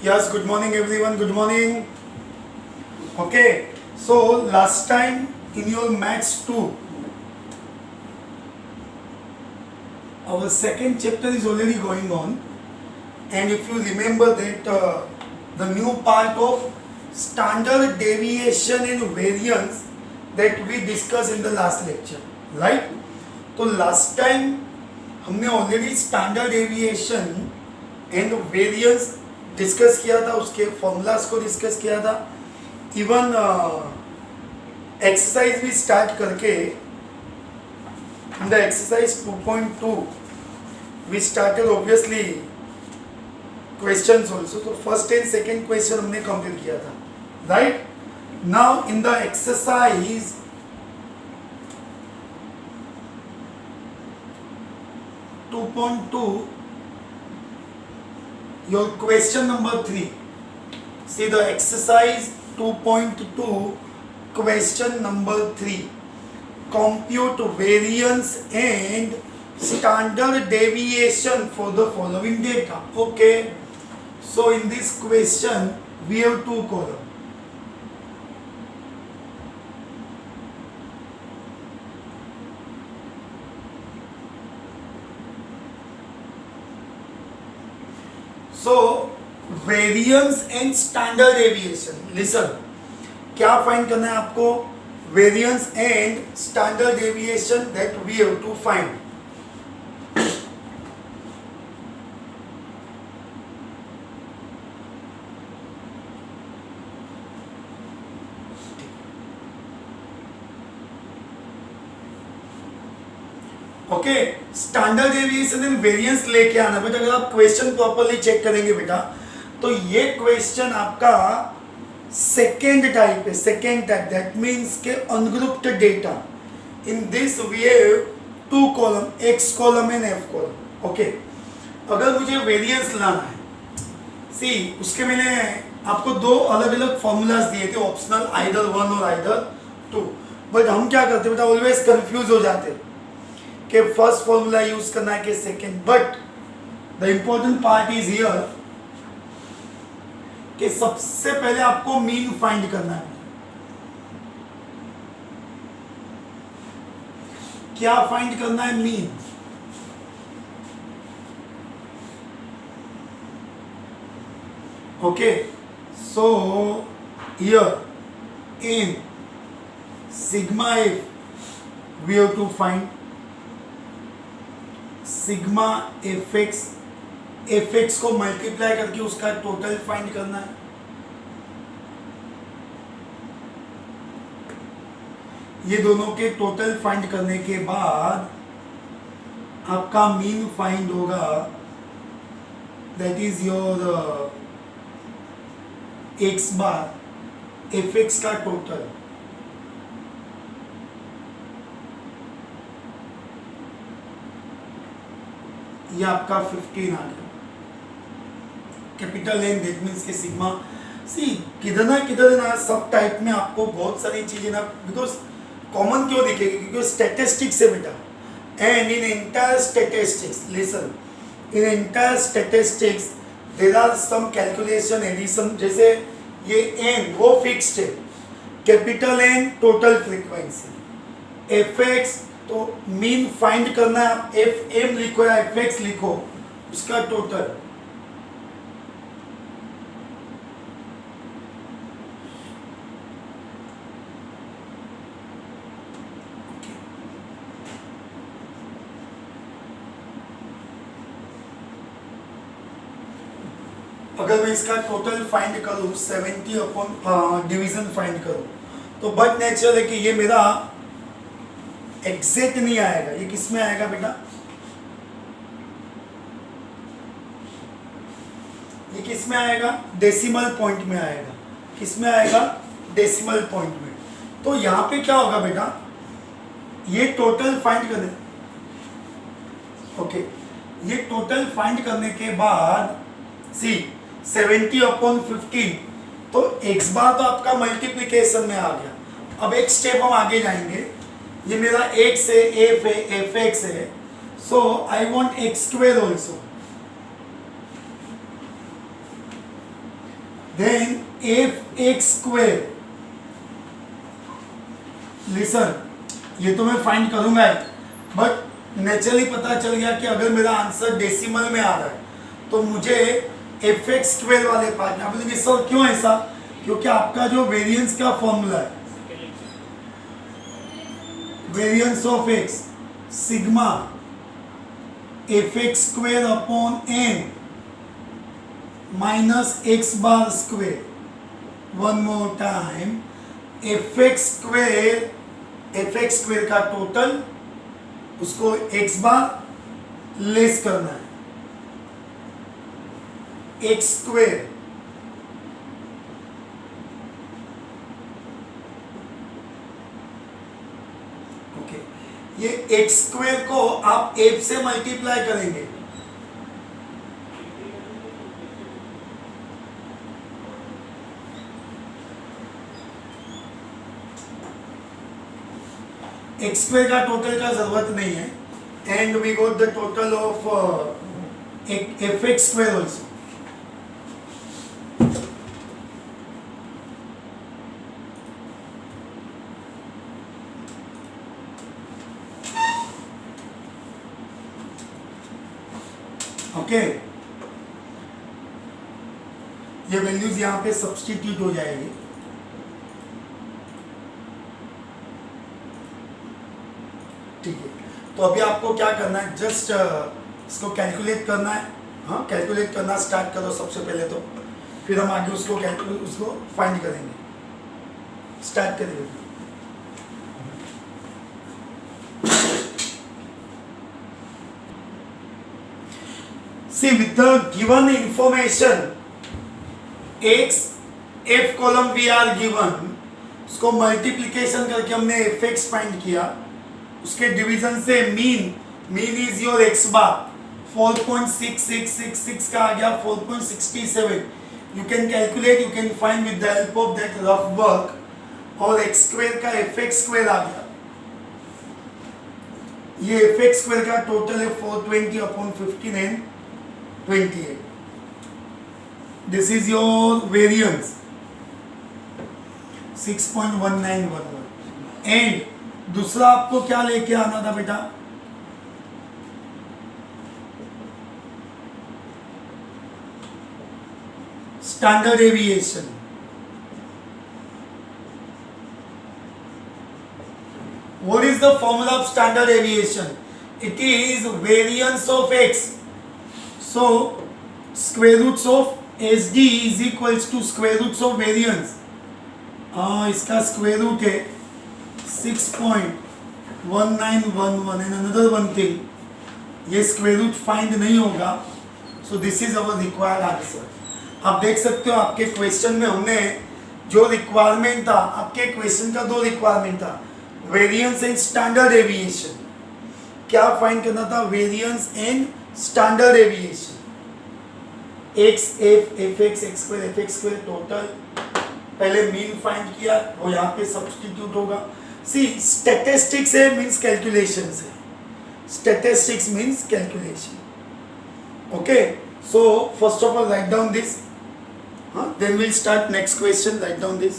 Yes, good morning everyone. Good morning. Okay, so last time in your Maths 2, our second chapter is already going on, and if you remember that the new part of standard deviation and variance that we discussed in the last lecture, right? तो last time हमने already standard deviation and variance discuss किया था, उसके formulas को discuss किया था, even exercise भी start करके in the exercise 2.2 we started obviously questions also. तो फर्स्ट एंड सेकंड क्वेश्चन हमने कंप्लीट किया था, right? Now in the exercise 2.2, your question number 3. See the exercise 2.2, question number 3. Compute variance and standard deviation for the following data. Okay. So in this question we have two columns. So variance and standard deviation. Listen, क्या find करना है आपको? Variance and standard deviation that we have to find. Okay, standard deviation and variance लेके आना बेटा. अगर आप question properly check करेंगे बेटा, तो ये क्वेश्चन आपका सेकेंड टाइप है. सेकेंड टाइप दैट मीन्स के ungrouped data. In this we have two column, X column and F column. Okay, अगर मुझे वेरिएंस लाना है, सी उसके मैंने आपको दो अलग अलग फॉर्मूलाज दिए थे, ऑप्शनल, आइदर 1 और आइदर 2. बट हम क्या करते बेटा, ऑलवेज कंफ्यूज हो जाते कि फर्स्ट फॉर्मूला यूज करना है कि second. But the important part is here कि सबसे पहले आपको मीन फाइंड करना है. क्या फाइंड करना है? Mean. Okay, so here in sigma F we have to find sigma F X को मल्टीप्लाई करके उसका टोटल फाइंड करना है. ये दोनों के टोटल फाइंड करने के बाद आपका मीन फाइंड होगा, that is your X bar F x का टोटल. ये आपका 15 आ गया. कैपिटल एन दैट मीन्स के सिग्मा. सी किधर ना सब टाइप में आपको बहुत सारी चीजें ना, बिकॉज कॉमन क्यों दिखेगी, क्योंकि स्टैटिस्टिक्स है बेटा. And in entire statistics, listen, in entire statistics there are some calculation, addition. जैसे ये एन वो फिक्स्ड है, capital N total frequency, F X तो मीन फाइंड करना है. आप एफ एम लिखो या एफ एक्स लिखो, उसका टोटल. अगर मैं इसका टोटल फाइंड करूं 70 अपॉन डिवीजन फाइंड करूं, तो बट नेचुरल है कि ये मेरा एग्जैक्ट नहीं आएगा. ये किस में आएगा बेटा? ये किस में आएगा? डेसिमल पॉइंट में आएगा. किस में आएगा? डेसिमल पॉइंट में. तो यहाँ पे क्या होगा बेटा, ये टोटल फाइंड करने, ओके, ये टोटल फाइंड करने के बाद सी 70 अपॉन 15, तो एक्स बार तो आपका मल्टीप्लीकेशन में आ गया. अब एक स्टेप हम आगे जाएंगे. ये मेरा एक्स है, एफ एक्स है, so I want X square also. Then F X square, listen, ये तो मैं फाइंड करूंगा बट नेचुरली पता चल गया कि अगर मेरा आंसर डेसिमल में आ रहा है तो मुझे एफ एक्स स्क्वेयर वाले पार्ट में, आप बोलेंगे सर क्यों ऐसा, क्योंकि आपका जो वेरिएंस का फॉर्मूला है, variance of X sigma F X square upon N minus X bar square, one more time, F X square का टोटल उसको एक्स बार लेस करना है, एक्स स्क्वेयर ओके, ये एक्स स्क्वेयर को आप एफ से मल्टीप्लाई करेंगे, एक्स स्क्वेयर का टोटल का जरूरत नहीं है, and we got the total of F X square also. Okay, ये वैल्यूज यहां पे सब्स्टिट्यूट हो जाएगी, ठीक है। तो अभी आपको क्या करना है, जस्ट इसको कैलकुलेट करना है, हाँ कैलकुलेट करना स्टार्ट करो सबसे पहले, तो फिर हम आगे उसको फाइंड करेंगे, स्टार्ट करेंगे। See, with the given information x f column we are given, उसको मल्टीप्लिकेशन करके हमने एफ एक्स फाइंड किया, उसके डिवीजन से mean is your X bar 4.6666 का आ गया 4.67, you can calculate, you can find with the help of that rough work, और एक्स स्क्वेयर का एफ एक्स स्क्वेयर आ गया, ये एफ एक्स स्क्वेयर का टोटल है 420 upon 15 and 28, this is your variance 6.1911, and दूसरा आपको क्या लेके आना था बेटा, standard deviation, what is the formula of standard deviation? It is variance of x, so square roots of SD is equals to square roots of variance, इसका square root है 6.1911 and another one thing, ये square root find नहीं होगा, so this is our required answer. आप देख सकते हो आपके क्वेश्चन में हमने जो रिक्वायरमेंट था, आपके क्वेश्चन का दो रिक्वायरमेंट था, वेरिएंस एंड स्टैंडर्ड डेविएशन। क्या फाइंड करना था, variance and standard deviation, X F X square F X square total, पहले मीन फाइंड किया, वो यहाँ पे सब्स्टिट्यूट होगा। सी स्टैटिस्टिक्स है मीन्स कैलकुलेशन है, statistics means calculation, okay. So first of all write down this, then will start next question, write down this.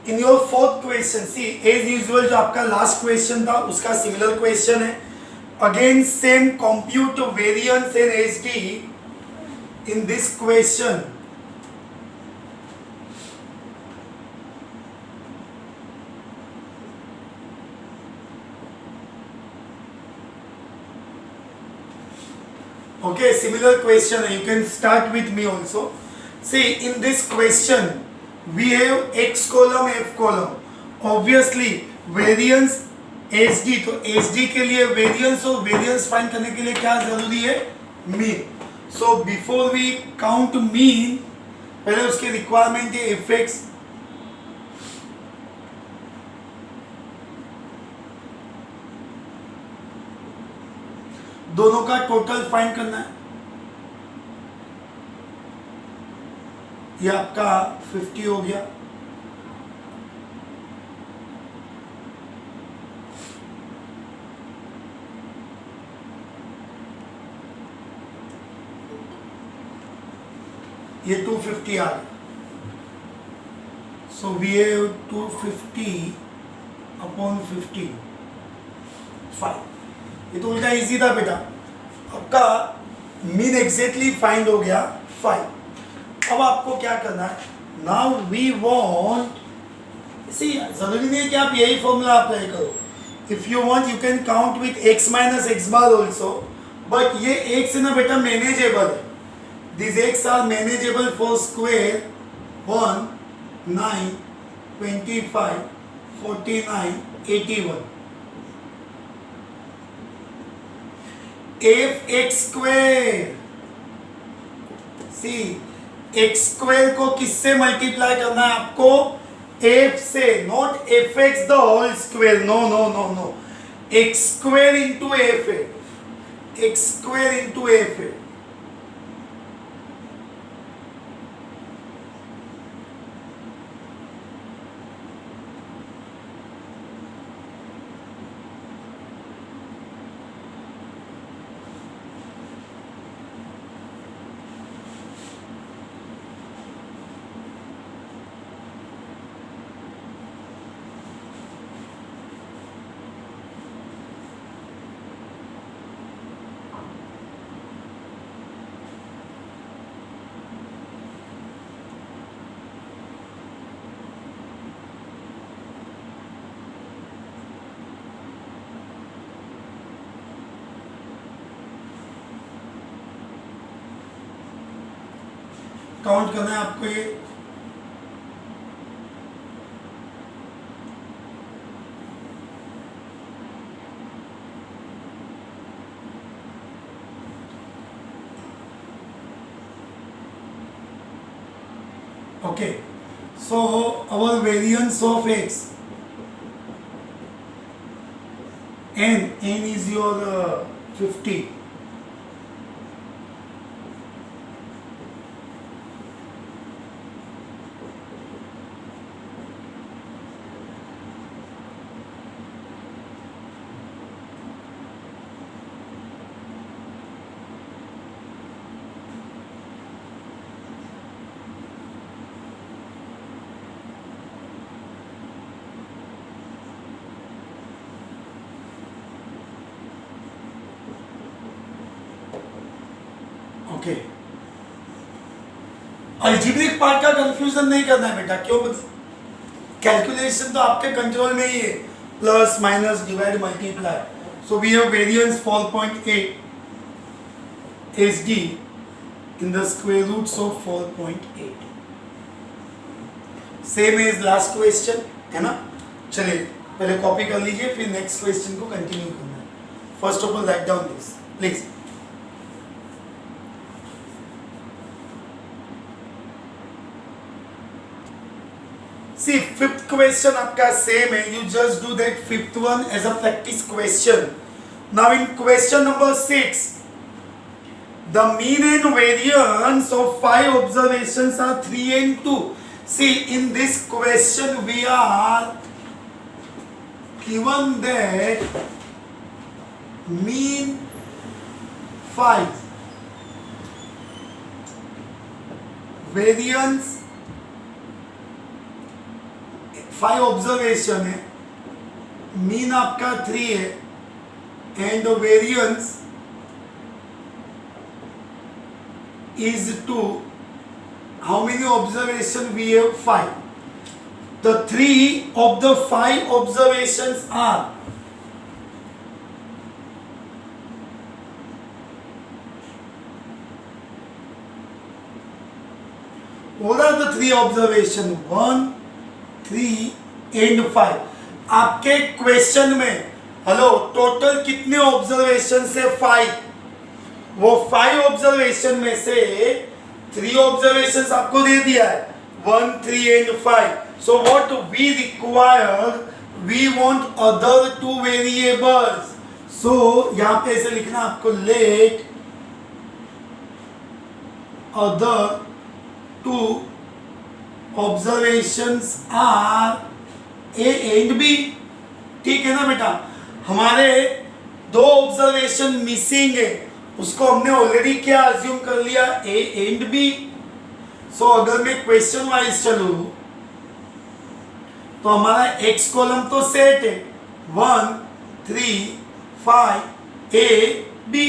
In your fourth question, see as usual जो आपका last question था उसका similar question है, again same compute variance in HD in this question. Okay, similar question, you can start with me also. See, in this question we have x column f column, obviously variance HD, तो HD के लिए variance और variance find करने के लिए क्या जरूरी है, mean. So before we count mean, पहले उसके रिक्वायरमेंट है एफ एक्स, दोनों का टोटल फाइंड करना है, ये आपका 50 हो गया, ये 250 आ गया, सो वी हैव 250 अपॉन 50 5। ये तो उल्टा इजी था बेटा। आपका मीन एग्जैक्टली फाइंड हो गया 5। अब आपको क्या करना है, नाउ वी वांट, सी जरूरी नहीं है कि आप यही फॉर्मूला अप्लाई करो। If you want you can count with x minus X bar also, but ये x है ना बेटा मैनेजेबल है। This x are manageable for square 1 9 25 49 81। F X square, see X square को किससे मल्टीप्लाई करना है आपको, एफ से, not F X the whole square, no no no no, X square into F है, एक्स स्क्वेयर इंटू एफ है। Count करना है आपको ये, okay, so our variance of x, n is your 50, okay. Algebraic part का confusion नहीं करना है बेटा, क्यों, कैलकुलेशन तो आपके कंट्रोल में ही है, plus minus divide multiply. So we have variance 4.8 SD in the square roots of 4.8, same as last question है ना। चलिए पहले कॉपी कर लीजिए, फिर नेक्स्ट क्वेश्चन को कंटिन्यू करना है। First of all write down this please. See, fifth question आपका same है, you just do that fifth one as a practice question. Now in question number 6, the mean and variance of 5 observations are 3 and 2. See, in this question we are given that mean 5, variance 5 observation है, mean आपका 3 है, and variance is 2. How many observation we have? 5. The 3 of the 5 observations are what are the 3 observation? 1 3 and 5। आपके question में hello total कितने observation से 5, वो 5 observation में से 3 ऑब्जर्वेशन आपको दे दिया है, 1 3 and 5। So what we require, we want other 2 variables. So यहां पे ऐसे लिखना आपको, let other 2 observations are A and B. ठीक है ना बेटा, हमारे 2 ऑब्जर्वेशन मिसिंग है, उसको हमने ऑलरेडी क्या अज्यूम कर लिया, ए एंड बी। सो अगर मैं क्वेश्चन वाइज चलू तो हमारा एक्स कॉलम तो सेट है 1 3 5 ए बी।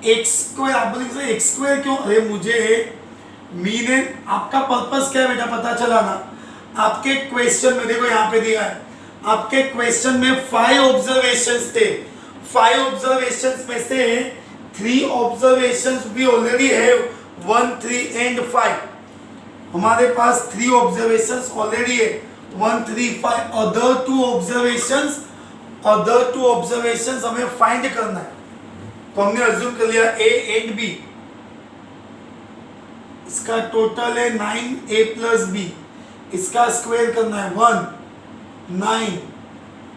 एक्स स्क्वायर आप बोलेंगे एक्स स्क्वायर क्यों? अरे मुझे मीन है, आपका पर्पस क्या है बेटा पता चला ना। आपके क्वेश्चन में देखो यहाँ पे दिया है, आपके क्वेश्चन में 5 ऑब्जर्वेशंस थे। 5 ऑब्जर्वेशंस में से 3 ऑब्जर्वेशंस भी ऑलरेडी है 1 3 एंड 5। हमारे पास 3 ऑब्जर्वेशंस ऑलरेडी है 1 3 5। अदर टू ऑब्जर्वेशंस हमें फाइंड करना है। तो हमने अज्यूम कर लिया ए एंड बी, इसका टोटल है 9 ए प्लस बी, इसका स्क्वायर करना है 1 9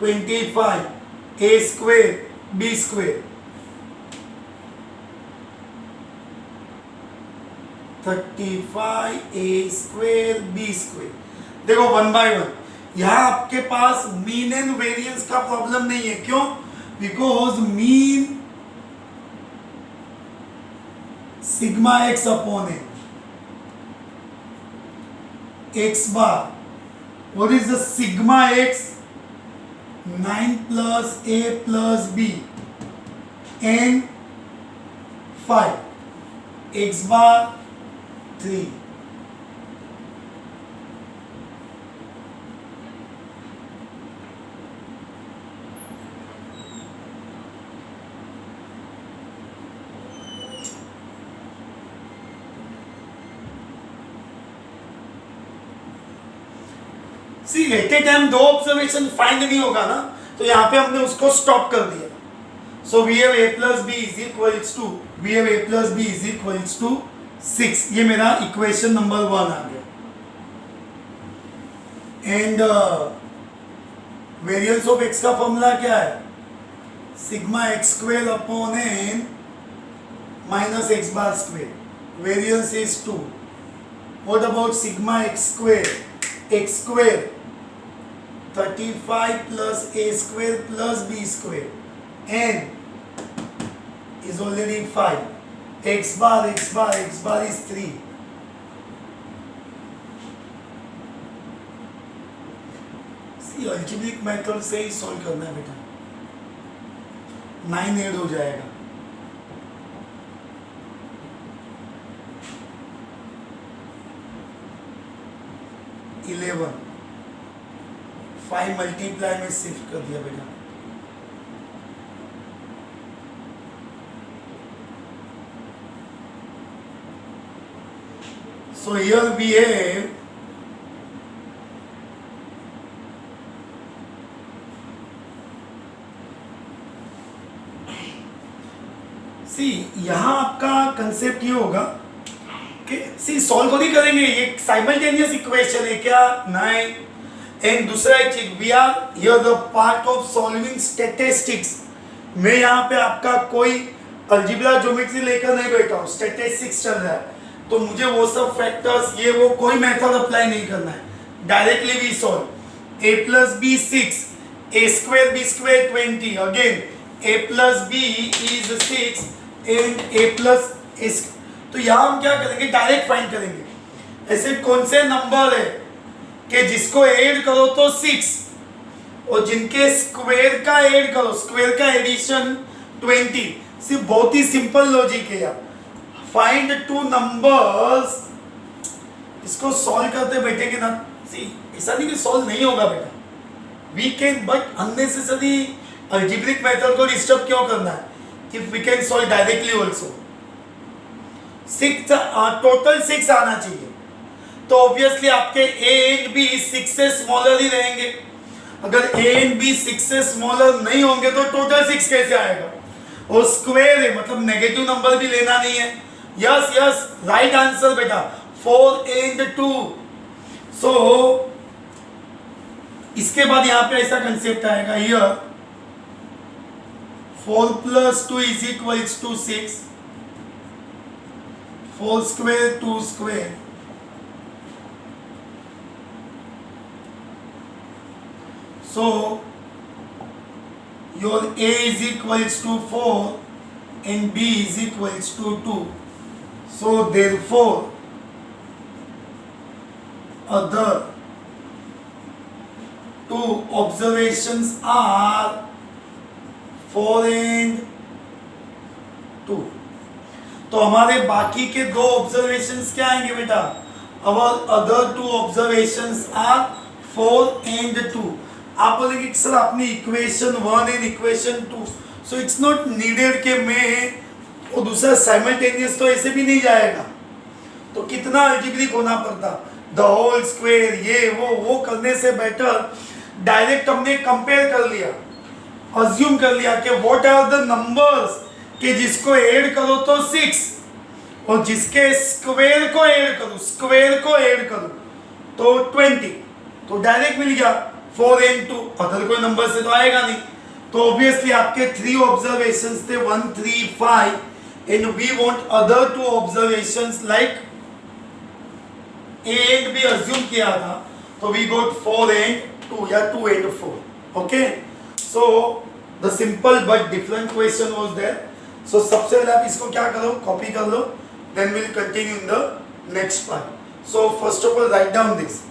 25 ए स्क्वायर बी स्क्वायर 35 ए स्क्वायर बी स्क्वायर। देखो 1 बाय 1। यहां आपके पास मीन एंड वेरिएंस का प्रॉब्लम नहीं है। क्यों? Because mean sigma x upon A x bar, what is the sigma x? 9 plus A plus B and 5 X bar 3। See at a time 2 observation find नहीं होगा ना, तो यहां पे हमने उसको स्टॉप कर दिया। So we have a plus B is equals to, we have a plus B is equals to 6। ये मेरा इक्वेशन नंबर 1 आ गया। एंड वेरिएंस ऑफ एक्स का फॉर्मूला क्या है? Sigma X square upon N minus X bar square. Variance is 2। What about sigma X square? X square 35 plus A square plus B square N is already 5 X bar is 3। C algebraic method से ही solve करना है बेटा, 9 add हो जाएगा। Eleven 5 multiply में shift कर दिया बेटा। So here we have यहां आपका कंसेप्ट ये होगा कि सॉल्व नहीं करेंगे, ये साइमल्टेनियस इक्वेशन है क्या? नहीं। एंड दूसरा एक चीज, we are here the part of solving statistics. मैं यहाँ पे आपका कोई अलजेब्रा ज्योमेट्री लेकर नहीं बैठा हूँ, स्टैटिस्टिक्स चल रहा है, तो मुझे वो सब फैक्टर्स ये वो कोई मेथड अप्लाई नहीं करना है। Directly we solve. A plus B 6, A square B square 20, again A plus B is 6 and A plus S. तो यहाँ हम क्या करेंगे? डायरेक्ट फाइंड करेंगे। ऐसे कौन से नंबर है कि जिसको ऐड करो तो 6 और जिनके स्क्वायर का ऐड करो, स्क्वायर का एडिशन 20। सिर्फ बहुत ही सिंपल लॉजिक है यार। फाइंड 2 नंबर्स, इसको सॉल्व करते बैठेंगे ना, सी ऐसा नहीं कि सॉल्व नहीं होगा बेटा, we can, but unnecessary algebraic method को डिस्टर्ब क्यों करना है if we can solve directly also. 6 total 6 आना चाहिए, तो ऑब्वियसली आपके ए एंड बी 6 से स्मॉलर ही रहेंगे। अगर ए एंड बी 6 से स्मॉलर नहीं होंगे तो टोटल 6 कैसे आएगा? और स्क्वायर है, मतलब नेगेटिव नंबर भी लेना नहीं है। यस यस, राइट आंसर बेटा, 4 एंड 2। सो इसके बाद यहां पे ऐसा कंसेप्ट आएगा, here 4 plus 2 is equals to 6, 4 square 2 square, so your A is equals to 4 and B is equals to 2. So therefore other two observations are 4 and 2. तो हमारे बाकी के दो ऑब्जर्वेशंस क्या आएंगे बेटा? Our other two observations are 4 and 2. आप बोलेंगे कि सर आपने equation 1 and equation 2, so it's not needed कि मैं वो दूसरा साइमल्टेनियस तो ऐसे भी नहीं जाएगा, तो कितना अल्जेब्रिक होना पड़ता, द होल स्क्वायर ये वो करने से बेटर डायरेक्ट हमने कंपेयर कर लिया, अज्यूम कर लिया कि व्हाट आर द नंबर्स कि जिसको ऐड करो तो 6 और जिसके स्क्वायर को ऐड करो तो 20, तो डायरेक्ट मिल गया 4 and 2. अदर कोई नंबर से तो आएगा नहीं, तो ऑब्वियसली आपके 3 ऑब्जर्वेशंस थे 1, 3, 5 and we want other 2 observations like A and B assume किया था, तो we got 4 and 2 या 2 and 4. Okay, so the simple but different question was there. So सबसे पहले आप इसको क्या करो, कॉपी कर लो, then we'll continue in the next part. So first of all write down this.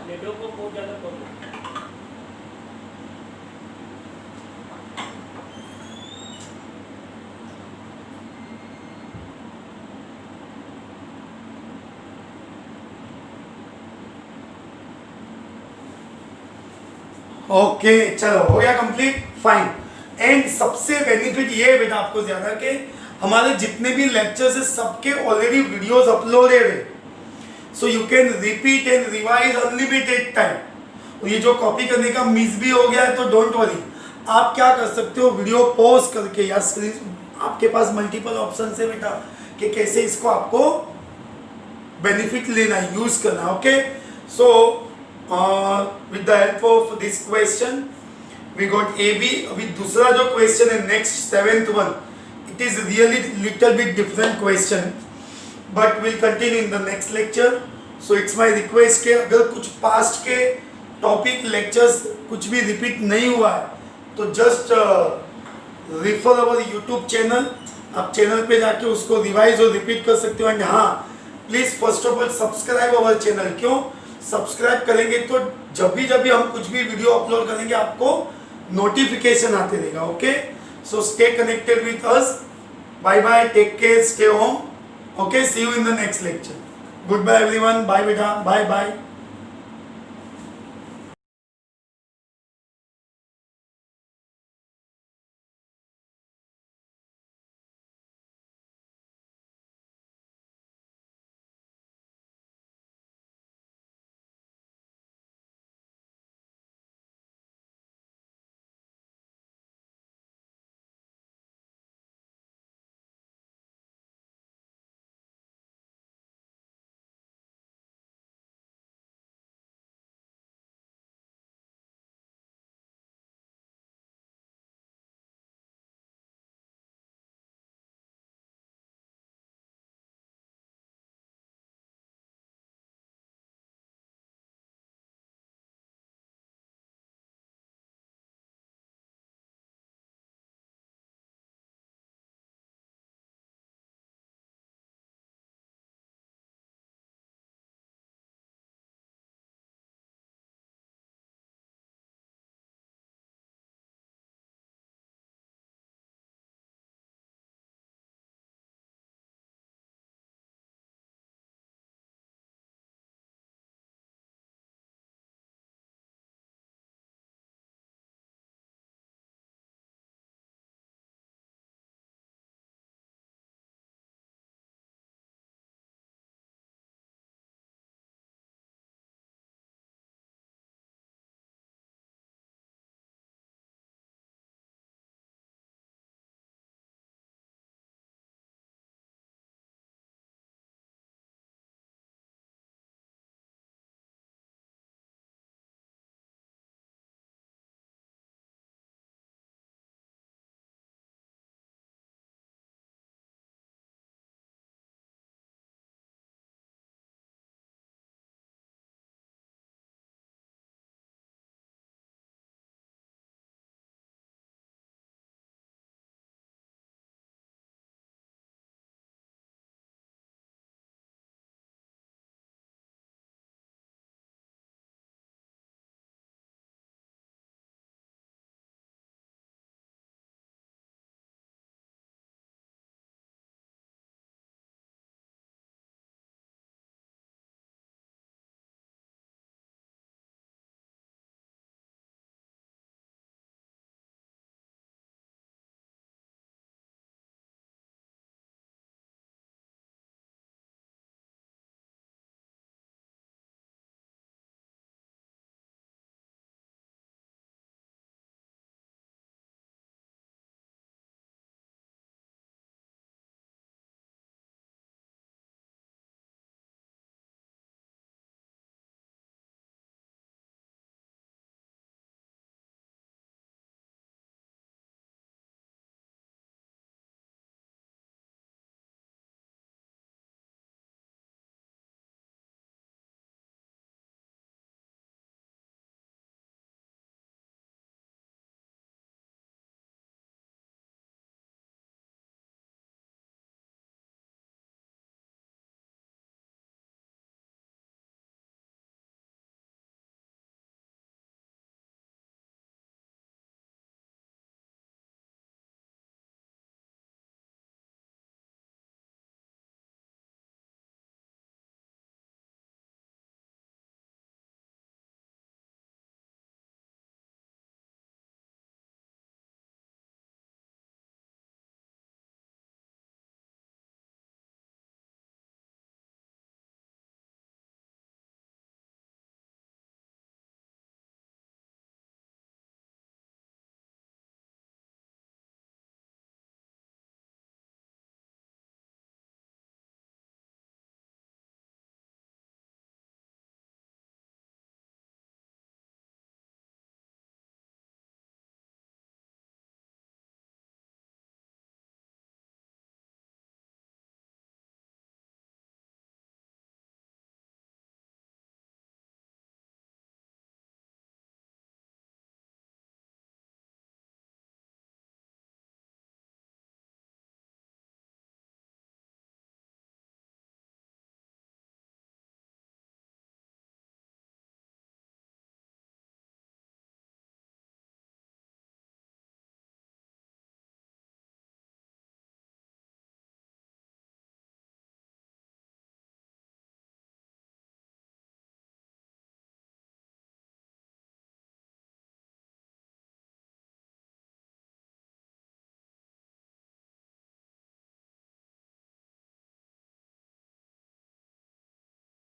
Network को बहुत ज़्यादा प्रॉब्लम। ओके चलो हो गया कंप्लीट, फाइन. एंड सबसे बेनिफिट ये है बेटा आपको ज्यादा कि हमारे जितने भी लेक्चर्स है सबके ऑलरेडी वीडियोस अपलोडेड है, so you can repeat and revise unlimited time. और ये जो कॉपी करने का मिस भी हो गया है तो डोंट वरी, आप क्या कर सकते हो, वीडियो पॉज करके या स्क्रीन, आपके पास मल्टीपल ऑप्शन है बेटा कि कैसे इसको आपको बेनिफिट लेना है, यूज करना. Okay, so with the help of this question we got AB. अभी दूसरा जो क्वेश्चन है next 7th one, it is really little bit different question but we'll continue in the next lecture. So it's my request कि अगर कुछ past के topic lectures कुछ भी रिपीट नहीं हुआ है तो just refer our YouTube channel, आप चैनल पे जाके उसको रिवाइज और रिपीट कर सकते हो. एंड हाँ please first of all subscribe our channel. क्यों सब्सक्राइब करेंगे तो जब भी हम कुछ भी वीडियो अपलोड करेंगे आपको नोटिफिकेशन आते रहेगा. Okay, so stay connected with us. Bye bye, take care, stay home. Okay, see you in the next lecture. Good bye everyone, bye बेटा, बाय बाय.